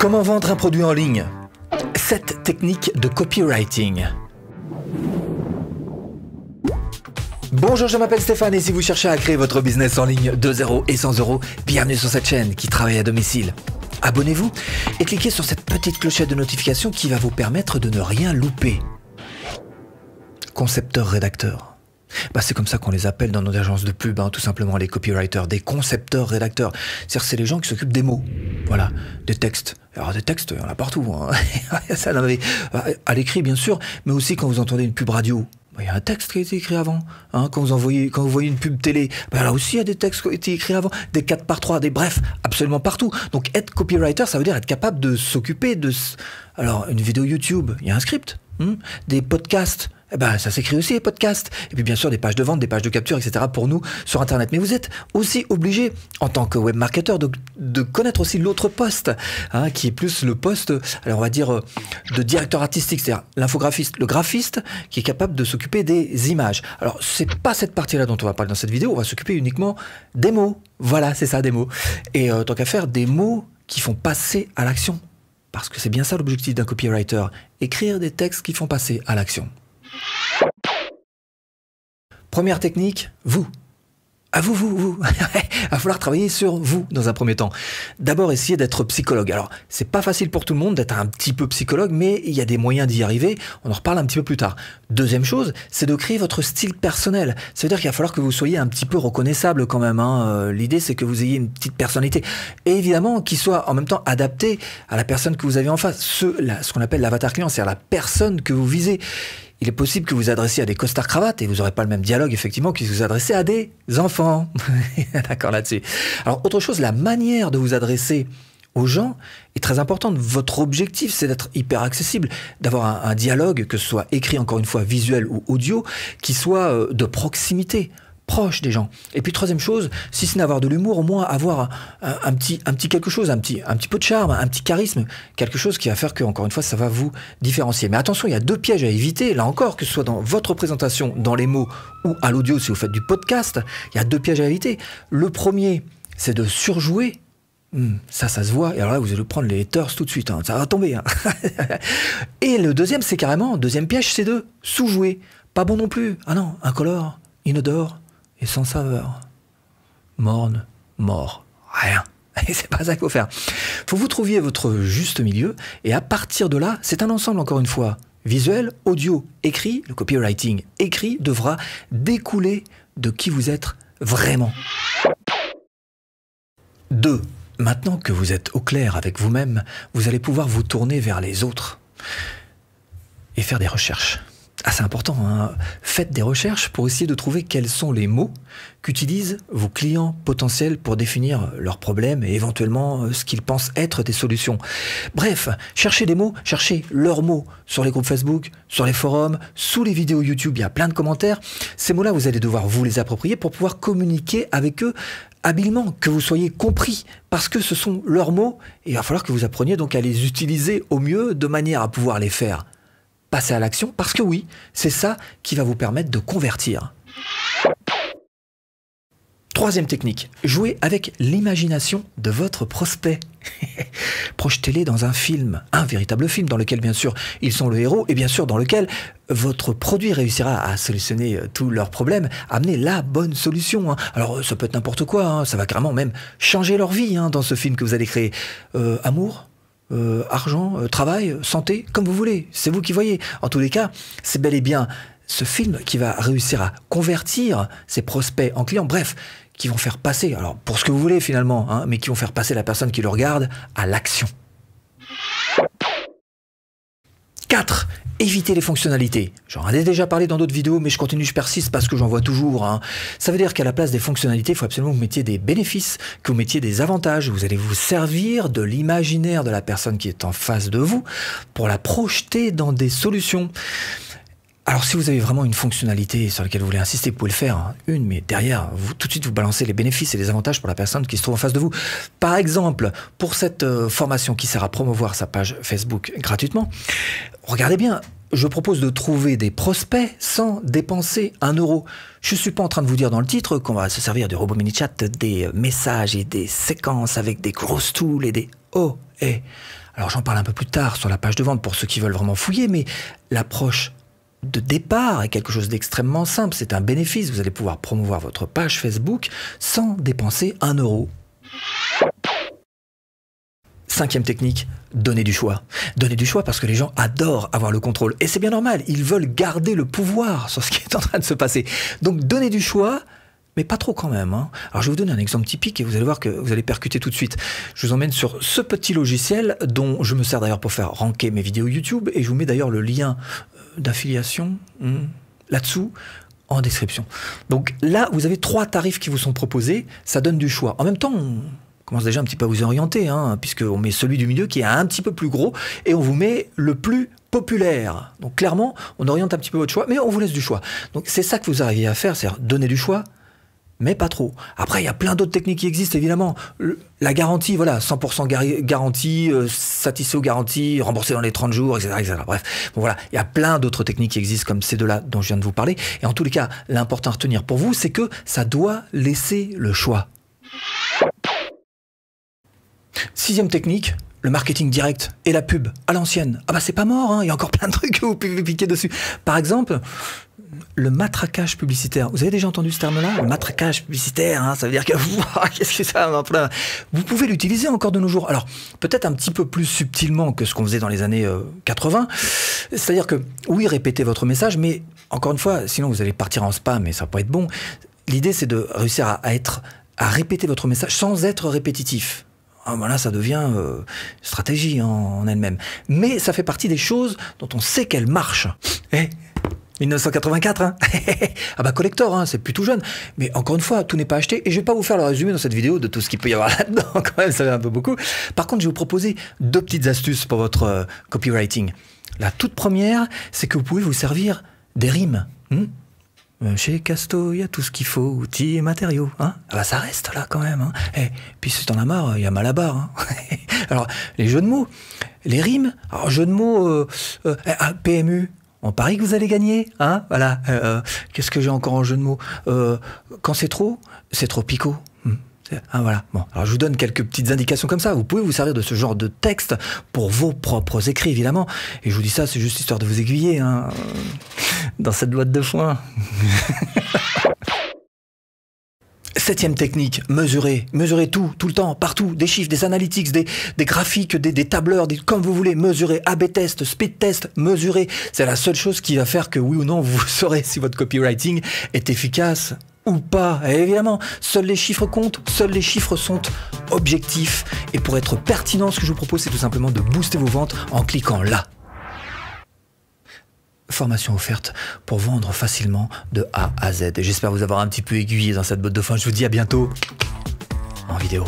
Comment vendre un produit en ligne? 7 techniques de copywriting. Bonjour, je m'appelle Stéphane et si vous cherchez à créer votre business en ligne de 0 et 100 €, bienvenue sur cette chaîne qui travaille à domicile. Abonnez-vous et cliquez sur cette petite clochette de notification qui va vous permettre de ne rien louper. Concepteur-rédacteur. C'est comme ça qu'on les appelle dans nos agences de pub, tout simplement les copywriters, des concepteurs-rédacteurs. C'est-à-dire que c'est les gens qui s'occupent des mots, voilà, des textes. Alors des textes, il y en a partout, Ça, à l'écrit bien sûr, mais aussi quand vous entendez une pub radio. Il y a un texte qui a été écrit avant. Quand vous voyez une pub télé, là aussi il y a des textes qui ont été écrits avant, des 4x3, bref, absolument partout. Donc être copywriter, ça veut dire être capable de s'occuper de... Alors une vidéo YouTube, il y a un script, des podcasts, ça s'écrit aussi les podcasts. Et puis bien sûr des pages de vente, des pages de capture, etc. pour nous sur Internet. Mais vous êtes aussi obligé, en tant que webmarketeur, de connaître aussi l'autre poste, qui est plus le poste, alors on va dire, de directeur artistique, c'est-à-dire l'infographiste, le graphiste qui est capable de s'occuper des images. Alors c'est pas cette partie-là dont on va parler dans cette vidéo, on va s'occuper uniquement des mots. Voilà, c'est ça, des mots. Et tant qu'à faire, des mots qui font passer à l'action. Parce que c'est bien ça l'objectif d'un copywriter, écrire des textes qui font passer à l'action. Première technique, vous. Vous. Il va falloir travailler sur vous dans un premier temps. D'abord, essayez d'être psychologue. Alors, c'est pas facile pour tout le monde d'être un petit peu psychologue, mais il y a des moyens d'y arriver. On en reparle un petit peu plus tard. Deuxième chose, c'est de créer votre style personnel. Ça veut dire qu'il va falloir que vous soyez un petit peu reconnaissable quand même. L'idée, c'est que vous ayez une petite personnalité. Et évidemment, qu'il soit en même temps adapté à la personne que vous avez en face. Ce qu'on appelle l'avatar client, c'est-à-dire la personne que vous visez. Il est possible que vous vous adressiez à des costards cravates et vous n'aurez pas le même dialogue, effectivement, que si vous vous adressez à des enfants. D'accord là-dessus. Alors, autre chose, la manière de vous adresser aux gens est très importante. Votre objectif, c'est d'être hyper accessible, d'avoir un dialogue, que ce soit écrit, encore une fois, visuel ou audio, qui soit de proximité, proche des gens. Et puis troisième chose, si ce n'est avoir de l'humour, au moins avoir un petit quelque chose, un petit peu de charme, un petit charisme, quelque chose qui va faire que, encore une fois, ça va vous différencier. Mais attention, il y a 2 pièges à éviter, là encore, que ce soit dans votre présentation, dans les mots ou à l'audio si vous faites du podcast, il y a 2 pièges à éviter. Le premier, c'est de surjouer. Ça se voit, et alors là vous allez prendre les haters tout de suite, ça va tomber. Et le deuxième, c'est carrément, deuxième piège, c'est de sous-jouer. Pas bon non plus. Ah non, incolore, inodore et sans saveur. Morne, mort, rien. Et c'est pas ça qu'il faut faire. Faut que vous trouviez votre juste milieu, et à partir de là, c'est un ensemble encore une fois. Visuel, audio, écrit, le copywriting écrit devra découler de qui vous êtes vraiment. 2. Maintenant que vous êtes au clair avec vous-même, vous allez pouvoir vous tourner vers les autres et faire des recherches. C'est important, Faites des recherches pour essayer de trouver quels sont les mots qu'utilisent vos clients potentiels pour définir leurs problèmes et éventuellement ce qu'ils pensent être des solutions. Bref, cherchez des mots, cherchez leurs mots sur les groupes Facebook, sur les forums, sous les vidéos YouTube, il y a plein de commentaires. Ces mots-là, vous allez devoir vous les approprier pour pouvoir communiquer avec eux habilement, que vous soyez compris, parce que ce sont leurs mots et il va falloir que vous appreniez donc à les utiliser au mieux de manière à pouvoir les faire passer à l'action, parce que oui, c'est ça qui va vous permettre de convertir. Troisième technique, jouez avec l'imagination de votre prospect. Projetez-les dans un film, un véritable film dans lequel bien sûr ils sont le héros et bien sûr dans lequel votre produit réussira à solutionner tous leurs problèmes, amener la bonne solution. Alors ça peut être n'importe quoi, ça va carrément même changer leur vie dans ce film que vous allez créer. Amour, argent, travail, santé, comme vous voulez, c'est vous qui voyez. En tous les cas, c'est bel et bien ce film qui va réussir à convertir ses prospects en clients, bref, qui vont faire passer, alors pour ce que vous voulez finalement, mais qui vont faire passer la personne qui le regarde à l'action. 4. Évitez les fonctionnalités. J'en ai déjà parlé dans d'autres vidéos, mais je continue, je persiste parce que j'en vois toujours. Ça veut dire qu'à la place des fonctionnalités, il faut absolument que vous mettiez des bénéfices, que vous mettiez des avantages. Vous allez vous servir de l'imaginaire de la personne qui est en face de vous pour la projeter dans des solutions. Alors si vous avez vraiment une fonctionnalité sur laquelle vous voulez insister, vous pouvez le faire, mais derrière, tout de suite vous balancez les bénéfices et les avantages pour la personne qui se trouve en face de vous. Par exemple, pour cette formation qui sert à promouvoir sa page Facebook gratuitement, regardez bien, je propose de trouver des prospects sans dépenser 1 €. Je ne suis pas en train de vous dire dans le titre qu'on va se servir du robot mini-chat, des messages et des séquences avec des grosses tools et des... Oh, Alors j'en parle un peu plus tard sur la page de vente pour ceux qui veulent vraiment fouiller, mais l'approche de départ est quelque chose d'extrêmement simple. C'est un bénéfice. Vous allez pouvoir promouvoir votre page Facebook sans dépenser 1 euro. 5e technique, donner du choix. Donner du choix parce que les gens adorent avoir le contrôle. Et c'est bien normal, ils veulent garder le pouvoir sur ce qui est en train de se passer. Donc donner du choix, mais pas trop quand même. Hein. Alors je vais vous donner un exemple typique et vous allez voir que vous allez percuter tout de suite. Je vous emmène sur ce petit logiciel dont je me sers d'ailleurs pour faire ranker mes vidéos YouTube et je vous mets d'ailleurs le lien d'affiliation là-dessous en description. Donc là, vous avez 3 tarifs qui vous sont proposés, ça donne du choix. En même temps, on commence déjà un petit peu à vous orienter, hein, puisqu'on met celui du milieu qui est un petit peu plus gros et on vous met le plus populaire. Donc clairement, on oriente un petit peu votre choix, mais on vous laisse du choix. Donc c'est ça que vous arrivez à faire, c'est donner du choix, mais pas trop. Après, il y a plein d'autres techniques qui existent, évidemment. La garantie, voilà, 100% garantie, satisfait aux garanties, remboursé dans les 30 jours, etc. etc. Bref, bon, voilà, il y a plein d'autres techniques qui existent comme ces deux-là dont je viens de vous parler. Et en tous les cas, l'important à retenir pour vous, c'est que ça doit laisser le choix. 6e technique, le marketing direct et la pub à l'ancienne. Ah bah c'est pas mort, hein, il y a encore plein de trucs que vous pouvez piquer dessus. Par exemple, le matraquage publicitaire. Vous avez déjà entendu ce terme-là? Le matraquage publicitaire, hein, ça veut dire que qu'est-ce que ça? Vous pouvez l'utiliser encore de nos jours. Alors, peut-être un petit peu plus subtilement que ce qu'on faisait dans les années 80. C'est-à-dire que, oui, répétez votre message, mais encore une fois, sinon vous allez partir en spam et ça va pas être bon. L'idée, c'est de réussir à répéter votre message sans être répétitif. Ah, voilà, ça devient stratégie en elle-même. Mais ça fait partie des choses dont on sait qu'elles marchent. 1984, hein. Ah bah collector, hein, c'est plus tout jeune. Mais encore une fois, tout n'est pas acheté. Et je vais pas vous faire le résumé dans cette vidéo de tout ce qu'il peut y avoir là-dedans. Quand même, ça fait un peu beaucoup. Par contre, je vais vous proposer 2 petites astuces pour votre copywriting. La toute première, c'est que vous pouvez vous servir des rimes. Chez Casto, il y a tout ce qu'il faut, outils et matériaux. Hein, ah bah ça reste là quand même. Hein. Puis si t'en as marre, il y a Malabar. Hein. Alors, les jeux de mots, les rimes. Alors, jeux de mots, PMU. On parie que vous allez gagner, hein, voilà. Qu'est-ce que j'ai encore en jeu de mots? Quand c'est trop picot. Ah, voilà. Bon, alors je vous donne quelques petites indications comme ça. Vous pouvez vous servir de ce genre de texte pour vos propres écrits, évidemment. Et je vous dis ça, c'est juste histoire de vous aiguiller, hein, dans cette boîte de foin. 7e technique, mesurer tout le temps, partout, des chiffres, des analytics, des graphiques, des tableurs, comme vous voulez, mesurer, A/B test, speed test, mesurer. C'est la seule chose qui va faire que oui ou non, vous saurez si votre copywriting est efficace ou pas. Et évidemment, seuls les chiffres comptent, seuls les chiffres sont objectifs. Et pour être pertinent, ce que je vous propose, c'est tout simplement de booster vos ventes en cliquant là. Formation offerte pour vendre facilement de A à Z. Et j'espère vous avoir un petit peu aiguillé dans cette botte de foin. Je vous dis à bientôt en vidéo.